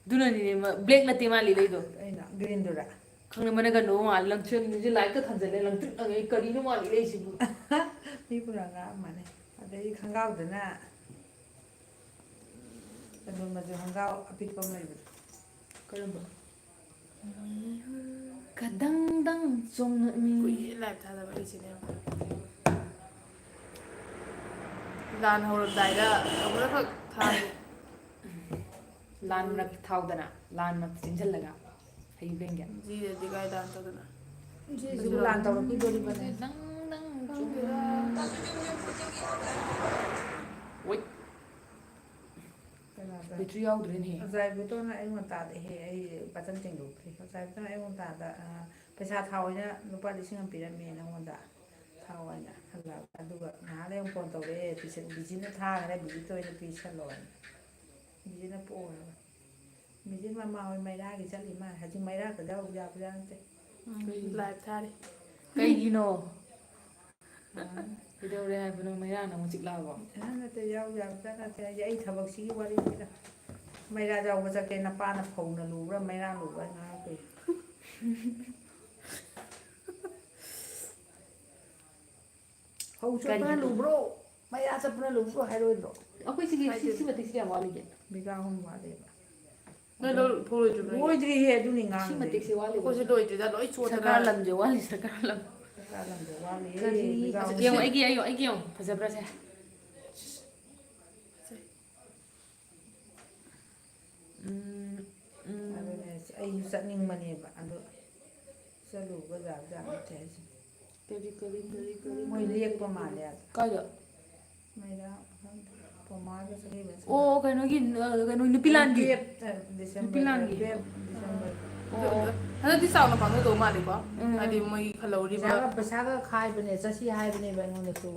ꯑꯗꯨꯅꯅꯤꯅꯦ ꯕ꯭ꯂꯦꯛ ꯅꯠꯇꯦ ꯃꯥ ꯂꯤꯂꯩꯗꯣ ꯑꯩꯅ ꯒ꯭ꯔꯤꯟꯗꯨꯔ ꯈꯪꯗꯦ ꯃꯅ ꯀꯩꯅꯣ ꯃꯥꯜꯂꯦ ꯂꯪꯁꯤꯜ ꯂꯥꯏꯠꯀ ꯊꯥꯟꯖꯜꯂꯦ ꯂꯪꯇ꯭ꯔꯤꯛ ꯂꯪꯉꯦ ꯀꯔꯤꯅꯣ ꯃꯥ ꯂꯤꯂꯩꯁꯤꯕꯨ ꯃꯤ ꯄꯨꯔꯛ ꯑꯃꯅꯦ ꯑꯗꯩ ꯈꯣꯡꯒ꯭ꯔꯥꯎꯗꯨꯅ ꯑꯗꯨ ꯃꯆꯨ ꯈꯣꯡꯒ꯭ꯔꯥꯎ ꯑꯄꯤꯛꯄ ꯑꯃ ꯂꯩꯕꯗꯣ ꯀꯔꯝꯕ ꯀꯗꯪꯗꯪ ꯆꯣꯡꯉꯛꯅꯤ ꯀꯨꯏꯔꯦ ꯂꯥꯏꯚ ꯊꯥꯗꯕ ꯑꯩꯁꯤꯅꯦ ꯂꯥꯟ ꯍꯧꯔꯝꯗꯥꯏꯗ ꯑꯃꯨꯔꯛꯈꯛ ꯊꯥꯒꯦ ꯂꯥꯟ ꯃꯔꯛ ꯊꯥꯎꯗꯅ ꯂꯥꯟ ꯃꯔꯛꯇ ꯆꯦꯟꯁꯤꯜꯂꯒ ꯍꯩꯕ꯭ꯔꯦꯡꯒꯦ ꯖꯤꯗꯗꯤ ꯀꯥꯏ ꯗꯥꯟ ꯇꯧꯗꯅ ꯏꯆꯦꯁꯤꯕꯨ ꯂꯥꯟ ꯇꯧꯔꯛꯈꯤꯗꯣꯔꯤꯕꯅꯦ ꯈꯪꯗꯦꯗ ꯑꯣꯏ ꯕꯦꯇ꯭ꯔꯤ ꯌꯥꯎꯗ꯭ꯔꯦꯅꯦꯍꯦ ꯑꯣꯖꯥꯏꯕꯨꯇꯣꯅ ꯑꯌꯨꯛ ꯉꯟꯇꯥꯗ ꯑꯩ ꯕꯇꯟ ꯇꯦꯡꯗꯣꯛꯇ꯭ꯔꯤ ꯑꯣꯖꯥꯏꯕꯨꯇꯣꯅ ꯑꯌꯨꯛ ꯉꯟꯇꯥꯗ ꯄꯩꯁꯥ ꯊꯥꯎ ꯑꯣꯏꯅ ꯂꯨꯄꯥ 1,000 ꯄꯤꯔꯝꯃꯦ ꯅꯉꯣꯟꯗ ꯊꯥꯎ ꯑꯣꯏꯅ ꯍꯜꯂꯛ ꯑꯗꯨꯒ ꯉꯥꯏꯍꯥꯛ ꯂꯩ ꯐꯣꯟ ꯇꯧꯔꯛꯑꯦ ꯕꯤꯖꯤꯅ ꯊꯥꯈ꯭ꯔꯦ ꯕꯤꯖꯤꯠꯇ ꯑꯣꯏꯅ ꯄꯤꯁꯜꯂꯣꯅ ꯕꯤꯖꯤꯅ ꯄꯣꯛꯑꯣ ꯕꯤꯖꯤ ꯃꯃꯥ ꯍꯣꯏ ꯃꯩꯔꯥꯒꯤ ꯆꯠꯂꯤ ꯃꯥꯜꯂꯦ ꯍꯧꯖꯤꯛ ꯃꯩꯔꯥꯒ ꯌꯥꯕꯖꯥꯠ ꯅꯠꯇꯦ ꯂꯥꯏꯚ ꯊꯥꯔꯤ ꯀꯩꯒꯤꯅꯣ ꯀꯩꯗꯧꯔꯦ ꯍꯥꯏꯕꯅꯣ ꯃꯩꯔꯥꯅ ꯑꯃꯨꯛ ꯆꯤꯛꯂꯛꯑꯕꯣ ꯅꯠꯇꯦ ꯌꯥꯕꯖꯥꯠ ꯅꯠꯇꯦ ꯑꯩ ꯊꯕꯛꯁꯤꯒꯤ ꯋꯥꯔꯤꯅꯤꯗ ꯃꯩꯔꯥ ꯌꯥꯎꯕ ꯆꯠꯀꯦ ꯅꯄꯥꯅ ꯐꯧꯅ ꯂꯨꯕ꯭ꯔꯥ ꯃꯩꯔꯥ ꯂꯨꯕ꯭ꯔꯥ ꯉꯥꯡꯉꯛꯇꯣꯏ ꯐꯧ ꯆꯠꯄꯅ ꯂꯨꯕ꯭ꯔꯣ ꯃꯩꯔꯥ ꯆꯠꯄꯅ ꯂꯨꯕ꯭ꯔꯣ ꯍꯥꯏꯔꯣꯏꯗ꯭ꯔꯣ ꯑꯩꯈꯣꯏ ꯁꯤ ꯃꯇꯤꯛꯁꯤ ꯀꯌꯥꯝ ꯋꯥꯠꯂꯤꯒꯦ ꯕꯤꯒꯥ 3 ꯋꯥꯠꯂꯦꯕ ꯅꯣꯏ ꯂꯧ ꯐꯧꯔꯣꯏꯗ꯭ꯔꯤꯕ ꯅꯣꯏꯒꯤ ꯂꯣꯏꯗ꯭ꯔꯤꯍꯦ ꯑꯗꯨꯅꯤ ꯁꯤ ꯉꯥꯡꯉꯤꯁꯦ ꯃꯇꯤꯛꯁꯤ ꯋꯥꯠꯂꯤꯕ ꯑꯩꯈꯣꯏꯁꯨ ꯂꯣꯏꯗ꯭ꯔꯤꯗ ꯂꯣꯏ ꯆꯣꯠꯇꯅ ꯁꯔꯀꯥꯔ ꯂꯝꯁꯦ ꯋꯥꯠꯂꯤ ꯁꯔꯀꯥꯔ ꯂꯝ ꯁꯔꯀꯥꯔ ꯂꯝꯁꯦ ꯋꯥꯠꯂꯤꯍꯦ ꯀꯔꯤ ꯕꯤꯒꯥ ꯌꯦꯡꯉꯣ 3 ꯑꯩꯒꯤ ꯌꯦꯡꯉꯣ ꯐꯖꯕ꯭ꯔꯥꯁꯦ ꯑꯗꯨꯅꯦ ꯑꯩꯁꯨ ꯆꯠꯅꯤꯡꯕꯅꯦꯕ ꯑꯗꯣ ꯆꯠꯂꯨꯕ ꯌꯥꯕꯖꯥꯠ ꯅꯠꯇꯦ ꯍꯥꯏꯁꯦ ꯀꯔꯤ ꯃꯣꯏ ꯂꯦꯛꯄ ꯃꯥꯜꯂꯦ ꯀꯥꯏꯗ ꯃꯩꯔꯥ ꯄꯣꯃꯥꯒ ꯆꯠꯈꯤꯕ ꯑꯣ ꯀꯩꯅꯣꯒꯤ ꯀꯩꯅꯣ ꯅꯨꯄꯤ ꯂꯥꯟꯒꯤ ꯅꯨꯄꯤ ꯗꯤꯁꯦꯝꯕꯔ ꯂꯥꯟꯒꯤ ꯗꯤꯁꯦꯝꯕꯔ ꯑꯣ ꯍꯟꯗꯛꯇꯤ ꯆꯥꯎꯅ ꯄꯥꯡꯊꯣꯛꯇꯧ ꯃꯥꯜꯂꯦꯀꯣ ꯍꯥꯏꯗꯤ ꯎꯝ ꯃꯣꯏ ꯈꯜꯍꯧꯔꯤꯕ ꯄꯩꯁꯥꯒ ꯈꯥꯏꯕꯅꯦ ꯆꯠꯁꯤ ꯍꯥꯏꯕꯅꯦꯕ ꯑꯩꯉꯣꯟꯗꯁꯨ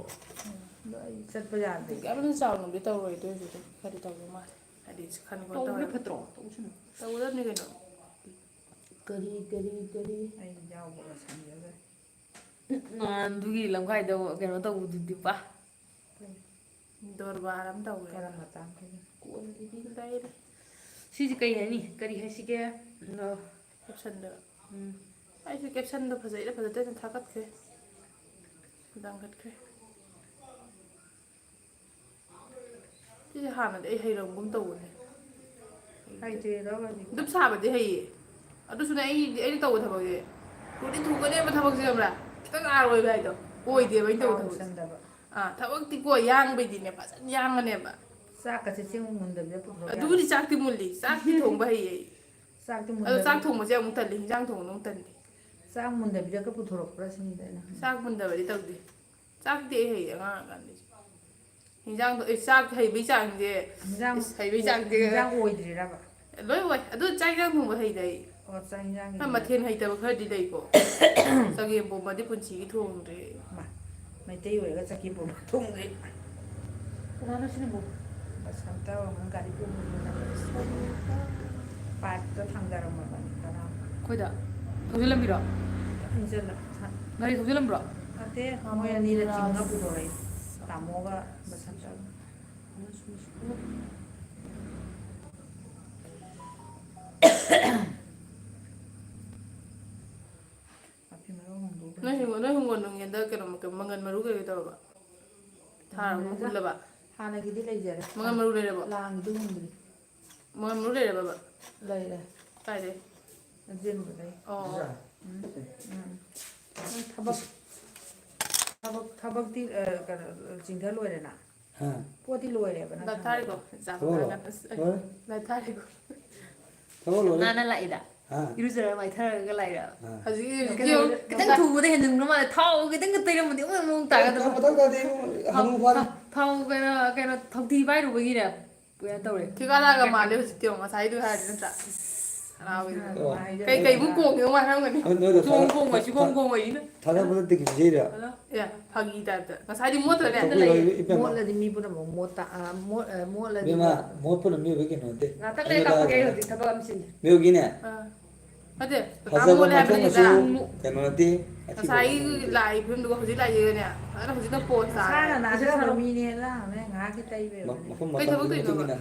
ꯑꯗꯣ ꯑꯩ ꯆꯠꯄ ꯌꯥꯗꯦ ꯌꯥꯝꯅ ꯆꯥꯎꯅꯗꯤ ꯇꯧꯔꯣꯏ ꯑꯗꯨꯏꯁꯨ ꯑꯗꯨꯝ ꯈꯔꯗꯤ ꯇꯧꯗꯧ ꯃꯥꯜꯂꯦ ꯍꯥꯏꯗꯤ ꯈꯟ ꯈꯣꯠ ꯇꯧꯕꯅ ꯇꯧꯋꯦꯕ ꯐꯠꯇ꯭ꯔꯣ ꯇꯧꯁꯅꯨ ꯇꯧꯒꯗꯕꯅꯤ ꯀꯩꯅꯣ ꯀꯔꯤ ꯑꯩ ꯌꯥꯎꯕꯒ ꯁꯪꯖꯗ꯭ꯔꯦ ꯅꯍꯥꯟꯗꯨꯒꯤ ꯂꯝꯈꯥꯏꯗ ꯀꯩꯅꯣ ꯇꯧꯕꯗꯨꯗꯤ ꯄꯥ ꯗꯣꯔꯕꯥꯔ ꯑꯃ ꯇꯧꯋꯦ ꯀꯔꯝ ꯃꯇꯥꯡꯒꯤ ꯂꯩꯔꯦ ꯁꯤꯁꯦ ꯀꯩ ꯍꯥꯏꯅꯤ ꯀꯔꯤ ꯍꯥꯏꯁꯤꯒꯦ ꯀꯦꯞꯁꯟꯗ ꯑꯩꯁꯨ ꯀꯦꯞꯁꯟꯗꯣ ꯐꯖꯩꯔꯥ ꯐꯖꯗꯦꯅ ꯊꯥꯒꯠꯈ꯭ꯔꯦ ꯗꯥꯡꯒꯠꯈ꯭ꯔꯦ ꯁꯤꯁꯦ ꯍꯥꯟꯅꯗꯤ ꯑꯩ ꯍꯩꯔꯝꯒꯨꯝ ꯇꯧꯕꯅꯦ ꯗꯨꯛ ꯁꯥꯕꯗꯤ ꯍꯩꯌꯦ ꯑꯗꯨꯁꯨꯅꯦ ꯑꯩꯅ ꯇꯧꯕ ꯊꯕꯛꯁꯦ ꯊꯨꯗꯤ ꯊꯨꯒꯅꯦꯕ ꯊꯕꯛꯁꯦ ꯈꯪꯕ꯭ꯔꯥ ꯈꯤꯇꯪ ꯑꯣꯏꯕ ꯍꯥꯏꯗꯣ ꯑꯣꯏꯗꯦꯕ ꯑꯩꯅ ꯇꯧꯕ ꯊꯕꯛꯁꯦ ꯆꯪꯗꯕ ꯊꯕꯛꯇꯤꯀꯣ ꯌꯥꯡꯕꯩꯗꯤꯅꯦ ꯐꯖꯅ ꯌꯥꯡꯉꯅꯦꯕ ꯆꯥꯛꯀꯁꯦ ꯆꯦꯡ ꯃꯨꯟꯗꯕꯤꯗ ꯄꯨꯊꯣꯔꯛ ꯌꯥꯕ ꯑꯗꯨꯕꯨꯗꯤ ꯆꯥꯛꯇꯤ ꯃꯨꯜꯂꯤ ꯆꯥꯛꯇꯤ ꯊꯣꯡꯕ ꯍꯩꯌꯦ ꯑꯩ ꯆꯥꯛꯇꯤ ꯑꯗꯣ ꯆꯥꯛ ꯃꯨꯟꯗꯕꯤ ꯊꯣꯡꯕꯁꯦ ꯑꯃꯨꯛ ꯇꯜꯂꯤ ꯍꯤꯟꯖꯥꯡ ꯊꯣꯡꯕꯅ ꯑꯃꯨꯛ ꯇꯜꯂꯤ ꯆꯥꯛ ꯃꯨꯟꯗꯕꯤꯗꯒ ꯄꯨꯊꯣꯔꯛꯄ꯭ꯔꯥ ꯁꯤꯅꯤꯗ ꯑꯩꯅ ꯆꯥꯛ ꯃꯨꯟꯗꯕꯗꯤ ꯇꯧꯗꯦ ꯆꯥꯛꯇꯤ ꯑꯩ ꯍꯩꯌꯦ ꯑꯉꯥꯡ ꯑꯣꯏꯔꯤꯀꯥꯟꯗꯩꯁꯨ ꯍꯤꯟꯖꯥꯡꯗꯣ ꯆꯥꯛ ꯍꯩꯕꯩ ꯆꯥꯡꯁꯦ ꯍꯩꯕꯩ ꯆꯥꯡꯁꯦ ꯍꯤꯟꯖꯥꯡ ꯑꯣꯏꯗ꯭ꯔꯤꯔꯕ ꯂꯣꯏ ꯑꯣꯏ ꯑꯗꯨ ꯆꯥꯛ ꯍꯤꯟꯖꯥꯡ ꯊꯣꯡꯕ ꯍꯩꯗ ꯑꯩ ꯑꯣ ꯆꯥꯛ ꯍꯤꯟꯖꯥꯡꯒꯤꯗꯤ ꯃꯊꯦꯜ ꯍꯩꯇꯕ ꯈꯔꯗꯤ ꯂꯩꯀꯣ ꯆꯒꯦꯝꯄꯣꯝꯕꯗꯤ ꯄꯨꯟꯁꯤꯒꯤ ꯊꯣꯡꯗ꯭ꯔꯤ ꯃꯩꯇꯩ ꯑꯣꯏꯔꯒ ꯆꯒꯦꯝꯄꯣꯝꯕ ꯊꯣꯡꯗ꯭ꯔꯤ ꯀꯅꯥꯅꯣ ꯁꯤꯅꯕꯨ ꯕꯁꯟꯇ ꯑꯣꯏꯔꯝꯒꯅꯤ ꯒꯥꯔꯤ ꯄꯨꯕꯅꯤꯅ ꯄꯥꯏꯞꯇ ꯊꯥꯡꯗꯔꯝꯃꯕꯅꯤ ꯀꯅꯥꯅꯣ ꯑꯩꯈꯣꯏꯗ ꯊꯧꯖꯤꯜꯂꯝꯕꯤꯔꯣ ꯒꯥꯔꯤ ꯊꯧꯖꯤꯜꯂꯝꯕ꯭ꯔꯣ ꯅꯠꯇꯦ ꯃꯣꯏ ꯑꯅꯤꯅ ꯆꯤꯡꯉ ꯄꯨꯊꯣꯔꯛꯏ ꯇꯥꯃꯣꯒ ꯕꯁꯟꯇꯒ ꯃꯐꯤ ꯃꯔꯣꯟ ꯍꯣꯡꯗꯣꯛꯈ꯭ꯔꯦ ꯅꯣꯏ ꯍꯤꯡꯒꯣꯜ ꯅꯨꯡꯒꯤꯗ ꯀꯩꯅꯣ ꯃꯪꯒꯟ ꯃꯔꯨ ꯀꯩꯀꯩ ꯇꯧꯔꯕ ꯊꯥꯔꯕ ꯍꯨꯜꯂꯕ ꯍꯥꯟꯅꯒꯤꯗꯤ ꯂꯩꯖꯔꯦ ꯃꯪꯒꯟ ꯃꯔꯨ ꯂꯩꯔꯕꯣ ꯂꯥꯡꯒꯤꯗꯤ ꯍꯨꯟꯗ꯭ꯔꯤ ꯃꯪꯒꯟ ꯃꯔꯨ ꯂꯩꯔꯕꯕ ꯂꯩꯔꯦ ꯀꯥꯏꯗꯩ ꯑꯖꯦꯟꯕꯗꯩ ꯑꯣ ꯊꯕꯛꯇꯤ ꯀꯩꯅꯣ ꯆꯤꯡꯊ ꯂꯣꯏꯔꯦꯅ ꯄꯣꯠꯇꯤ ꯂꯣꯏꯔꯦꯕ ꯅꯪ ꯊꯥꯔꯤꯀꯣ ꯂꯥꯏꯚ ꯊꯥꯔꯤꯀꯣ ꯅꯥꯟꯅ ꯂꯥꯛꯏꯗ ꯏꯔꯨꯖꯔ ꯃꯥꯏꯊꯔꯒ ꯂꯥꯛꯏꯔꯕ ꯍꯧꯖꯤꯛꯀꯤ ꯈꯤꯇꯪ ꯊꯨꯕꯗ ꯍꯦꯟꯖꯤꯟꯈ꯭ꯔ ꯃꯥꯜꯂꯦ ꯊꯥꯎ ꯈꯤꯇꯪꯒ ꯇꯩꯔꯝꯃꯗꯤ ꯑꯃꯨꯛ ꯃꯑꯣꯡ ꯇꯥꯒꯗꯕ ꯊꯥꯎ ꯀꯩꯅꯣ ꯊꯧꯊꯤ ꯄꯥꯏꯔꯨꯕꯒꯤꯅꯦ ꯀꯩꯅꯣ ꯇꯧꯔꯦ ꯊꯤꯀꯥꯅꯥꯒ ꯃꯥꯜꯂꯦ ꯍꯧꯖꯤꯛꯇꯤ ꯉꯁꯥꯏꯗꯨ ꯍꯥꯏꯔꯗꯤ ꯅꯠꯇ꯭ꯔꯥ ꯀꯩꯃꯨꯛ ꯀꯣꯡꯉꯤꯅꯣ ꯃꯥ ꯍꯥꯏꯔꯝꯒꯅꯤ ꯆꯣꯡ ꯈꯣꯡꯉꯣꯏ ꯆꯤꯈꯣꯡ ꯈꯣꯡꯉꯣꯏꯅ ꯊꯥꯗꯕꯗ ꯀꯤꯖꯩꯔꯥ ꯐꯥꯒꯤ ꯇꯥꯏꯞꯇ ꯉꯁꯥꯏꯗꯤ ꯃꯣꯠꯇ꯭ꯔꯅꯦ ꯃꯣꯠꯂꯗꯤ ꯃꯤ ꯄꯨꯝꯅꯃꯛ ꯃꯣꯠꯂꯗꯤ ꯕꯦꯝꯃ ꯃꯣꯠꯄꯅ ꯃꯤꯑꯣꯏꯕ ꯀꯩꯅꯣ ꯅꯠꯇꯦ ꯉꯥꯛꯇꯪ ꯂꯩꯔ ꯀꯥꯞꯄꯒꯦ ꯑꯩ ꯍꯧꯖꯤꯛ ꯊꯕꯛ ꯑꯃ ꯆꯤꯜꯂꯤ ꯃꯤꯑꯣꯏꯕꯒꯤꯅꯦ ꯅꯠꯇꯦ ꯀꯀꯥ ꯐꯖꯕ ꯃꯣꯠꯂꯦ ꯃꯊꯣꯡꯅꯁꯨ ꯍꯥꯏꯕꯅꯤꯗ ꯀꯩꯅꯣ ꯅꯠꯇꯦ ꯉꯁꯥꯏ ꯂꯥꯛꯏ ꯐꯤꯕꯝꯗꯨꯒ ꯍꯧꯖꯤꯛ ꯂꯥꯛꯏꯒꯅꯦ ꯑꯗꯨꯅ ꯍꯧꯖꯤꯛꯅ ꯄꯣꯁ ꯃꯁꯥꯅ ꯇꯥꯔꯦ ꯅꯥꯟꯖꯕ ꯃꯤꯅꯦ ꯂꯥꯛꯅꯦ ꯉꯥꯏꯍꯥꯛꯀꯤ ꯇꯩꯕꯩ ꯑꯣꯏꯔꯝꯅꯤ ꯃꯐꯝ ꯀꯩ ꯊꯕꯛ ꯃꯇꯝꯒꯤ ꯃꯇꯨꯡ ꯇꯧꯔꯤꯅꯣꯕ ꯏꯟꯅ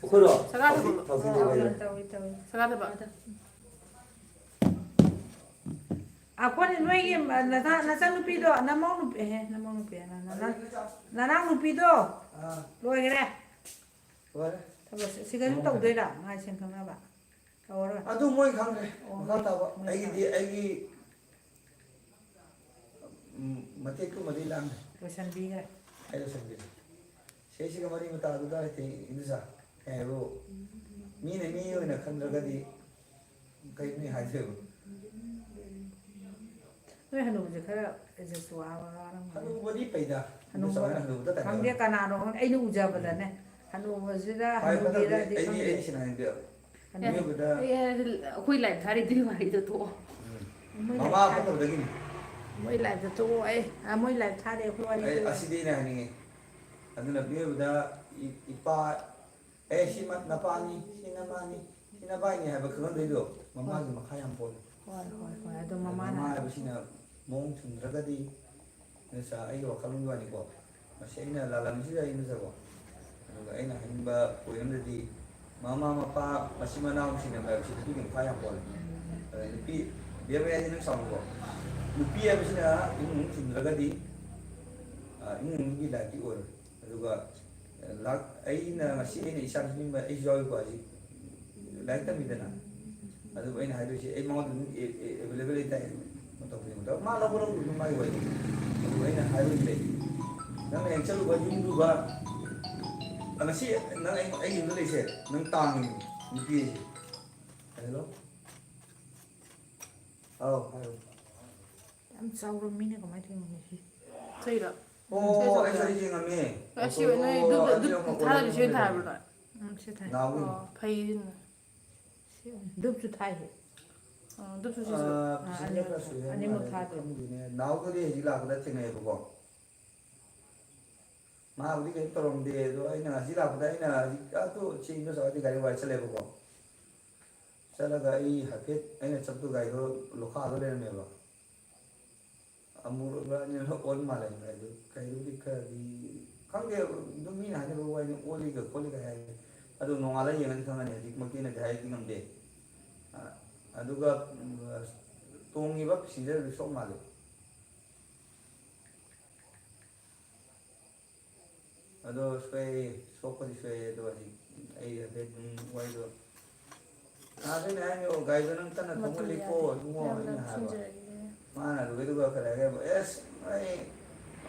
ꯑꯩꯈꯣꯏꯔꯣ ꯁꯒꯥ ꯊꯕꯛꯂꯣ ꯊꯧꯁꯤ ꯑꯣ ꯂꯩꯕ ꯇꯧꯏ ꯇꯧꯏ ꯁꯒꯥ ꯊꯕꯛ ꯑꯩꯈꯣꯏ ꯅꯣꯏꯒꯤ ꯅꯆꯟꯅꯨꯄꯤꯗꯣ ꯅꯃꯧ ꯅꯨꯄꯤ ꯅꯃꯧ ꯅꯨꯄꯤ ꯅꯅꯥꯎ ꯅꯨꯄꯤꯗꯣ ꯂꯣꯏꯈꯔꯦ ꯂꯣꯏꯔꯦ ꯊꯕꯛ ꯁꯤꯗꯁꯨ ꯇꯧꯗꯣꯏꯔꯥ ꯃꯥꯏ ꯁꯦꯟ ꯈꯪꯅꯕ ꯇꯧꯔꯔꯣꯏ ꯑꯗꯨ ꯃꯣꯏ ꯈꯪꯗ꯭ꯔꯦ ꯑꯣ, ꯃꯈꯥ ꯇꯥꯕ ꯃꯣꯏ ꯑꯩꯒꯤꯗꯤ ꯑꯩꯒꯤ ꯃꯇꯦꯛꯇꯨꯃꯗꯤ ꯂꯥꯡꯗꯦ ꯂꯣꯏꯁꯟꯕꯤꯈ꯭ꯔꯦ ꯑꯩ ꯂꯣꯏꯁꯟꯕꯤꯔꯦ ꯁꯤꯒ ꯃꯔꯤ ꯃꯇꯥꯗꯨꯗ ꯍꯥꯏꯗꯤ ꯏꯟꯗꯨꯁꯥ ꯍꯥꯏꯕꯨ ꯃꯤꯅ ꯃꯤ ꯑꯣꯏꯅ ꯈꯟꯗ꯭ꯔꯒꯗꯤ ꯀꯩꯅꯤ ꯍꯥꯏꯖꯕ ꯅꯣꯏ ꯍꯅꯨꯕꯁꯦ ꯈꯔ ꯑꯦꯖꯁ ꯋꯥꯔꯝꯒꯅꯤ ꯍꯅꯨꯕꯗꯤ ꯐꯩꯗ ꯍꯅꯨꯕ ꯍꯅꯨꯕꯗ ꯈꯪꯗꯦ ꯀꯅꯥꯅꯣ ꯈꯪꯗꯦ ꯑꯩꯅ ꯎꯖꯕꯗꯅꯦ ꯍꯅꯨꯕꯁꯤꯗ ꯈ꯭ꯋꯥꯏ ꯐꯠꯇꯕꯗꯤ ꯍꯅꯨꯕꯤꯔꯗꯤ ꯑꯩꯗꯤ ꯈꯪꯗꯦ ꯑꯩꯗꯤ ꯁꯤꯅ ꯍꯥꯏꯕꯤꯌꯣ ꯑꯦ ꯃꯤꯑꯣꯏꯕꯗ ꯑꯩꯈꯣꯏ ꯂꯥꯏꯐ ꯊꯥꯔꯤꯗꯨꯒꯤ ꯋꯥꯔꯤꯗꯣ ꯊꯣꯛꯑꯣ ꯃꯣꯏ ꯃꯃꯥ ꯂꯥꯏꯐ ꯊꯥꯔꯦ ꯐꯠꯇꯕꯗꯒꯤꯅꯤ ꯃꯣꯏ ꯂꯥꯏꯐꯇ ꯇꯣꯛꯑꯣ ꯃꯣꯏ ꯂꯥꯏꯐ ꯊꯥꯔꯦ ꯑꯩꯈꯣꯏ ꯋꯥꯔꯤ ꯑꯩ ꯇꯣꯛꯑꯣ ꯑꯁꯤꯗꯤ ꯑꯩꯅ ꯍꯥꯏꯅꯤꯡꯉꯤ ꯑꯗꯨꯅ ꯃꯤꯑꯣꯏꯕꯗ ꯏꯄꯥ ꯁꯤ ꯅꯄꯥꯅꯤ ꯁꯤ ꯅꯃꯥꯅꯤ ꯁꯤ ꯅꯚꯥꯏꯅꯤ ꯍꯥꯏꯕ ꯈꯪꯍꯟꯗꯣꯏꯗꯣ ꯍꯣꯏ ꯃꯃꯥꯒꯤ ꯃꯈꯥ ꯌꯥꯝ ꯄꯣꯜꯂꯤ ꯍꯣꯏ ꯍꯣꯏ ꯍꯣꯏ ꯑꯗꯣ ꯃꯃꯥ ꯃꯃꯥꯅ ꯍꯥꯏꯕꯁꯤꯅ ꯃꯑꯣꯡ ꯆꯨꯝꯗ꯭ꯔꯒꯗꯤ ꯑꯩꯒꯤ ꯋꯥꯈꯜꯂꯣꯟꯒꯤ ꯋꯥꯅꯤꯀꯣ ꯃꯁꯤ ꯑꯩꯅ ꯂꯥꯜꯂꯝꯕꯁꯨ ꯌꯥꯏ ꯅꯠꯇ꯭ꯔꯀꯣ ꯑꯗꯨꯒ ꯑꯩꯅ ꯍꯥꯏꯅꯤꯡꯕ ꯄꯣꯏꯟ ꯑꯃꯗꯗꯤ ꯃꯃꯥ ꯃꯄꯥ ꯃꯆꯤꯟ ꯃꯅꯥꯎꯁꯤꯡꯅ ꯍꯥꯏꯕꯁꯤ ꯅꯨꯄꯤꯒꯤ ꯃꯈꯥ ꯌꯥꯝ ꯄꯣꯜꯂꯤ ꯅꯨꯄꯤ ꯕꯦꯕ ꯍꯥꯏꯗꯤ ꯅꯪ ꯁꯥꯎꯅꯨꯀꯣ ꯅꯨꯄꯤ ꯍꯥꯏꯕꯁꯤꯅ ꯏꯃꯨꯡ ꯆꯨꯝꯗ꯭ꯔꯒꯗꯤ ꯏꯃꯨꯡꯒꯤ ꯂꯥꯏꯐꯇꯤ ꯑꯣꯏꯔꯣꯏ ꯑꯗꯨꯒ ꯑꯩꯅ ꯉꯁꯤ ꯑꯩꯅ ꯏꯆꯥ ꯅꯨꯄꯤ ꯑꯩꯁꯨ ꯌꯥꯎꯏꯀꯣ ꯍꯧꯖꯤꯛ ꯂꯥꯏꯔꯤꯛ ꯇꯝꯃꯤꯗꯅ ꯑꯗꯨꯕꯨ ꯑꯩꯅ ꯍꯥꯏꯗꯣꯏꯁꯦ ꯑꯩ ꯃꯉꯣꯟꯗ ꯑꯗꯨꯝ ꯑꯦꯚꯤꯂꯦꯕꯜ ꯂꯩꯇꯥꯏ ꯃꯇꯧ ꯈꯨꯗꯤꯡꯃꯛꯇ ꯃꯥ ꯂꯧꯕ ꯂꯧꯗꯕꯁꯨ ꯃꯥꯒꯤ ꯋꯥꯔꯤ ꯑꯗꯨꯕꯨ ꯑꯩꯅ ꯍꯥꯏꯕꯗꯤ ꯂꯩ ꯅꯪꯅ ꯍꯦꯛ ꯆꯠꯂꯨꯕ ꯌꯨꯝꯗꯨꯕ ꯉꯁꯤ ꯅꯪ ꯑꯩꯒꯤ ꯌꯨꯝꯗ ꯂꯩꯁꯦ ꯅꯪ ꯇꯥꯡꯉꯤꯅꯤ ꯅꯨꯄꯤ ꯑꯩꯁꯦ ꯍꯜꯂꯣ ꯑꯥꯎ ꯍꯥꯏꯌꯣ ꯌꯥꯝ ꯆꯥꯎꯔ ꯃꯤꯅ ꯀꯃꯥꯏꯅ ꯇꯧꯔꯤꯅꯣ ꯁꯤ ꯁꯤꯔꯣ ꯑꯣ ꯑꯩꯁꯨ ꯑꯩ ꯌꯦꯡꯉꯝꯃꯦ ꯑꯁꯤ ꯑꯣꯇꯣꯗꯣ ꯅꯣꯏ ꯗꯨꯞ ꯑꯅꯤꯔꯛ ꯊꯥꯗꯕꯤ ꯁꯤ ꯑꯣꯏꯅ ꯂꯩꯔꯝꯃꯦ ꯊꯥꯕ꯭ꯔꯣ ꯅꯣꯏ ꯁꯤ ꯊꯥꯏ ꯅꯥꯎꯒꯤ ꯑꯣ ꯐꯩ ꯗꯨꯞꯁꯨ ꯊꯥꯏꯍꯦ ꯗꯨꯞꯁꯨ ꯁꯤꯁꯨ ꯄꯦꯁꯦꯟꯖꯔ ꯈꯔ ꯁꯨꯏ ꯍꯥꯏ ꯑꯅꯤꯃꯛ ꯃꯥꯜꯂꯦ ꯑꯗꯨ ꯊꯥꯗꯣꯏ ꯈꯪꯗꯦꯅꯦ ꯅꯥꯎꯒꯗꯤ ꯍꯧꯖꯤꯛ ꯂꯥꯛꯄꯗ ꯊꯦꯡꯅꯩꯑꯕꯀꯣ ꯃꯥꯕꯨꯗꯤ ꯀꯩꯝ ꯇꯧꯔꯝꯗꯦ ꯑꯗꯣ ꯑꯩꯅ ꯉꯁꯤ ꯂꯥꯛꯄꯗ ꯑꯩꯅ ꯍꯧꯖꯤꯛ ꯆꯦꯡꯗꯣ ꯆꯠꯂꯗꯤ ꯒꯥꯔꯤ ꯋꯥꯏ ꯆꯠꯂꯦꯕꯀꯣ ꯆꯠꯂꯒ ꯑꯩ ꯍꯥꯏꯐꯦꯠ ꯑꯩꯅ ꯆꯠꯄ ꯒꯥꯔꯤꯗꯣ ꯂꯣꯈꯥꯗ ꯂꯩꯔꯝꯃꯦꯕ ꯑꯃꯨꯔꯛ ꯑꯅꯤꯔꯛ ꯑꯣꯟ ꯃꯥꯜꯂꯦ ꯑꯗꯨ ꯀꯩꯗꯧꯗꯤ ꯈꯔꯗꯤ ꯈꯪꯗꯦ ꯑꯗꯨꯝ ꯃꯤꯅ ꯍꯥꯏꯅꯕ ꯋꯥꯅꯤ ꯑꯣꯜꯂꯤꯒ ꯈꯣꯠꯂꯤꯒ ꯍꯥꯏ ꯑꯗꯨ ꯅꯣꯡꯉꯥꯜꯂ ꯌꯦꯡꯉꯗꯤ ꯈꯪꯉꯅꯤ ꯍꯧꯖꯤꯛꯃꯛꯀꯤꯅꯗꯤ ꯍꯥꯏꯗꯤ ꯉꯝꯗꯦ ꯑꯗꯨꯒ ꯇꯣꯡꯉꯤꯕ ꯄꯦꯁꯦꯟꯖꯔꯗꯨ ꯁꯣꯛ ꯃꯥꯜꯂꯦ ꯑꯗꯣ ꯁꯣꯏ ꯁꯣꯛꯄꯗꯤ ꯁꯣꯛꯑꯦ ꯑꯗꯣ ꯍꯧꯖꯤꯛ ꯑꯩ ꯍꯥꯏꯐꯦꯠ ꯋꯥꯔꯤꯗꯣ ꯑꯗꯨꯅꯦ ꯍꯥꯏꯅꯤ ꯒꯥꯔꯤꯗꯣ ꯅꯪ ꯀꯟꯅ ꯃꯇꯨ ꯊꯧꯃꯜꯂꯤꯀꯣ ꯌꯥꯗꯦ ꯏꯕꯨꯡꯉꯣ ꯌꯥꯝꯅ ꯑꯩꯅ ꯍꯥꯏꯕ ꯊꯤꯟꯖꯔꯒꯦ ꯃꯥꯅ ꯑꯗꯨꯒꯩꯗꯨꯒ ꯀꯔꯤ ꯍꯥꯏꯒꯦꯕ ꯑꯦꯁ ꯑꯩ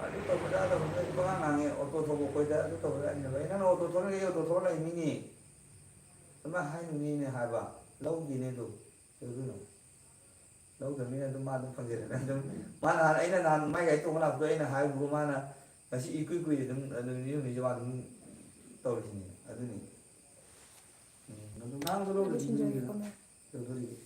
ꯑꯗꯨ ꯇꯧꯕꯗ ꯇꯧꯕꯗ ꯄꯉꯥꯡ ꯉꯥꯡꯉꯦ ꯑꯣꯇꯣ ꯊꯧꯕ ꯑꯩꯈꯣꯏꯗ ꯑꯗꯨ ꯇꯧꯕꯗ ꯑꯩꯅ ꯅꯪꯅ ꯑꯣꯇꯣ ꯊꯧꯔꯒ ꯑꯩ ꯑꯣꯇꯣ ꯊꯧꯔ ꯂꯩꯅꯤꯡꯉꯤ ꯑꯗꯨꯃꯥꯏꯅ ꯍꯥꯏꯅꯨꯅꯦꯅꯦ ꯍꯥꯏꯕ ꯂꯧꯗꯦꯅꯦ ꯑꯗꯨ ꯀꯩꯗꯧꯗꯣꯏꯅꯣ ꯂꯧꯗꯕꯅꯤꯅ ꯑꯗꯨꯝ ꯃꯥ ꯑꯗꯨꯝ ꯐꯪꯖꯔꯦꯅ ꯑꯗꯨꯝ ꯃꯥ ꯅꯍꯥꯟ ꯑꯩꯅ ꯅꯍꯥꯟ ꯃꯥꯏ ꯒꯥꯔꯤ ꯇꯣꯡꯕ ꯂꯥꯛꯄꯗꯣ ꯑꯩꯅ ꯍꯥꯏꯕꯕꯨ ꯃꯥꯅ ꯉꯁꯤ ꯏꯀꯨꯏ ꯀꯨꯏꯔꯦ ꯑꯗꯨꯝ ꯅꯨꯃꯤꯠ ꯍꯨꯝꯅꯤꯁꯦ ꯃꯥ ꯑꯗꯨꯝ ꯇꯧꯔꯤꯁꯤꯅꯤ ꯑꯗꯨꯅꯤ ꯑꯗꯨ ꯉꯥꯡꯕ ꯑꯩ ꯂꯧꯗꯕꯁꯤꯡꯗꯨꯅꯤ ꯊꯤꯟꯖꯔꯒꯦꯀꯣ ꯃꯦꯝ ꯀꯩꯗꯧꯗꯣꯔꯤꯒꯦ